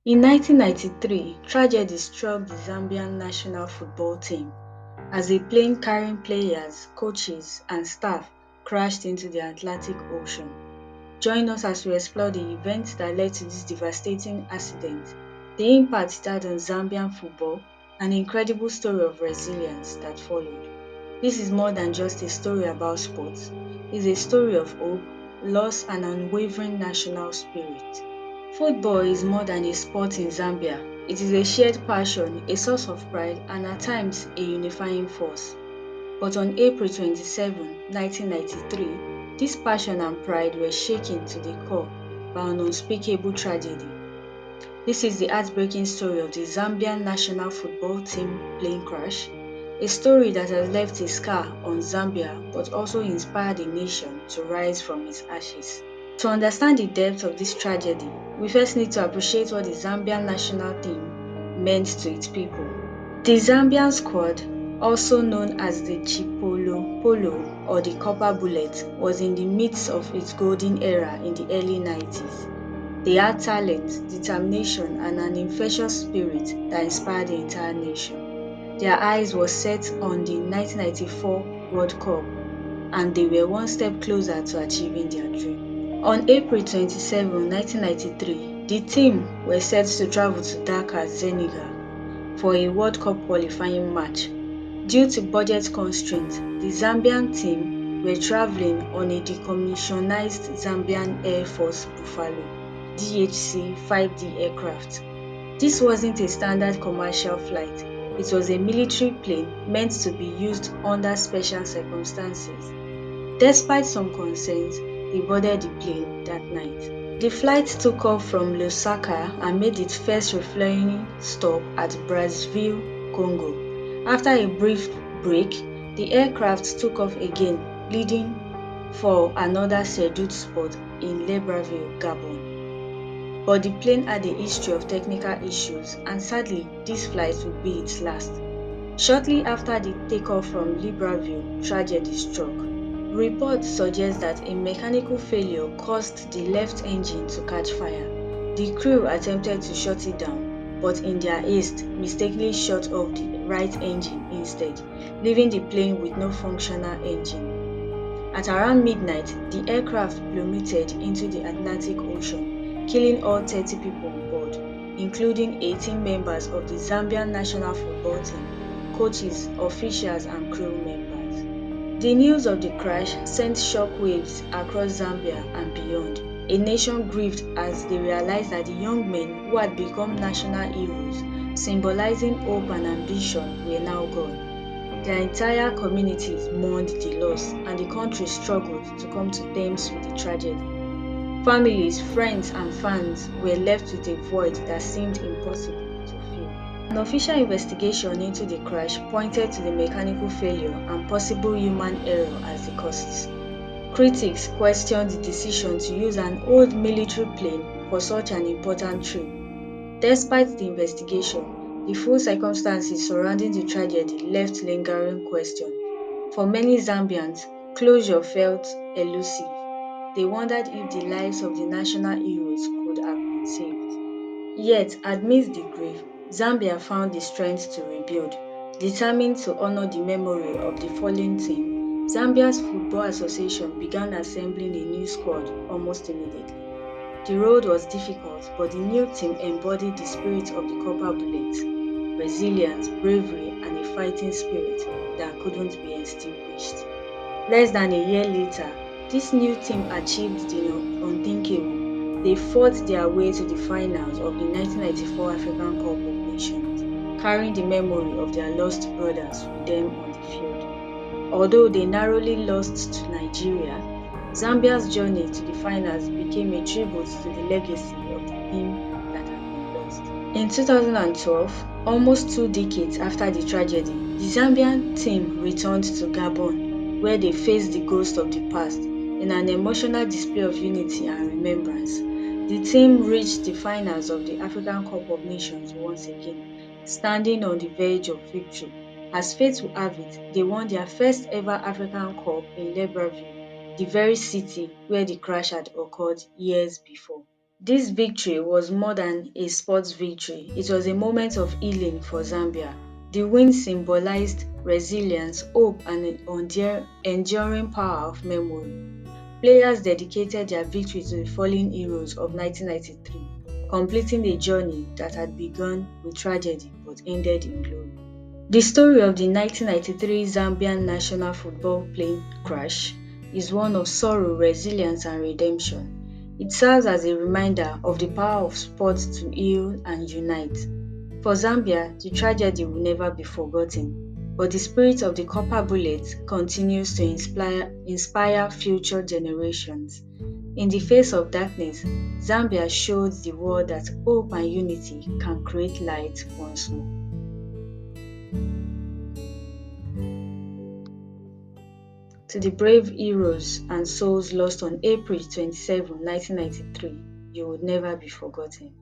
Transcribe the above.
In 1993, tragedy struck the Zambian national football team as a plane carrying players, coaches, and staff crashed into the Atlantic Ocean. Join us as we explore the events that led to this devastating accident, the impact it had on Zambian football, and the incredible story of resilience that followed. This is more than just a story about sports, it's a story of hope, loss, and unwavering national spirit. Football is more than a sport in Zambia. It is a shared passion, a source of pride, and at times a unifying force. But on April 27, 1993, this passion and pride were shaken to the core by an unspeakable tragedy. This is the heartbreaking story of the Zambian national football team plane crash, a story that has left a scar on Zambia but also inspired a nation to rise from its ashes. To understand the depth of this tragedy, we first need to appreciate what the Zambian national team meant to its people. The Zambian squad, also known as the Chipolopolo or the Copper Bullet, was in the midst of its golden era in the early 90s. They had talent, determination, and an infectious spirit that inspired the entire nation. Their eyes were set on the 1994 World Cup, and they were one step closer to achieving their dream. On April 27, 1993, the team were set to travel to Dakar, Senegal, for a World Cup qualifying match. Due to budget constraints, the Zambian team were traveling on a decommissioned Zambian Air Force Buffalo DHC 5D aircraft. This wasn't a standard commercial flight, it was a military plane meant to be used under special circumstances. Despite some concerns, they boarded the plane that night. The flight took off from Lusaka and made its first refueling stop at Brazzaville, Congo. After a brief break, the aircraft took off again, leading for another scheduled spot in Libreville, Gabon. But the plane had a history of technical issues, and sadly, this flight would be its last. Shortly after the takeoff from Libreville, tragedy struck. Reports suggest that a mechanical failure caused the left engine to catch fire. The crew attempted to shut it down, but in their haste, mistakenly shut off the right engine instead, leaving the plane with no functional engine. At around midnight, the aircraft plummeted into the Atlantic Ocean, killing all 30 people on board, including 18 members of the Zambian national football team, coaches, officials, and crew members. The news of the crash sent shockwaves across Zambia and beyond. A nation grieved as they realized that the young men who had become national heroes, symbolizing hope and ambition, were now gone. Their entire communities mourned the loss, and the country struggled to come to terms with the tragedy. Families, friends, and fans were left with a void that seemed impossible to fill. An official investigation into the crash pointed to the mechanical failure and possible human error as the causes. Critics questioned the decision to use an old military plane for such an important trip. Despite the investigation, the full circumstances surrounding the tragedy left lingering questions. For many Zambians, closure felt elusive. They wondered if the lives of the national heroes could have been saved. Yet, amidst the grief, Zambia found the strength to rebuild. Determined to honor the memory of the fallen team, Zambia's Football Association began assembling a new squad almost immediately. The road was difficult, but the new team embodied the spirit of the Copper Bullets: resilience, bravery, and a fighting spirit that couldn't be extinguished. Less than a year later, this new team achieved the unthinkable. They fought their way to the finals of the 1994 African Cup of Nations, carrying the memory of their lost brothers with them on the field. Although they narrowly lost to Nigeria, Zambia's journey to the finals became a tribute to the legacy of the team that had been lost. In 2012, almost 2 decades after the tragedy, the Zambian team returned to Gabon, where they faced the ghost of the past in an emotional display of unity and remembrance. The team reached the finals of the African Cup of Nations once again, standing on the verge of victory. As fate would have it, they won their first ever African Cup in Libreville, the very city where the crash had occurred years before. This victory was more than a sports victory, it was a moment of healing for Zambia. The win symbolized resilience, hope, and an enduring power of memory. Players dedicated their victory to the fallen heroes of 1993, completing a journey that had begun with tragedy but ended in glory. The story of the 1993 Zambian national football plane crash is one of sorrow, resilience, and redemption. It serves as a reminder of the power of sports to heal and unite. For Zambia, the tragedy will never be forgotten, but the spirit of the copper bullet continues to inspire future generations. In the face of darkness, Zambia showed the world that hope and unity can create light once more. To the brave heroes and souls lost on April 27, 1993, you would never be forgotten.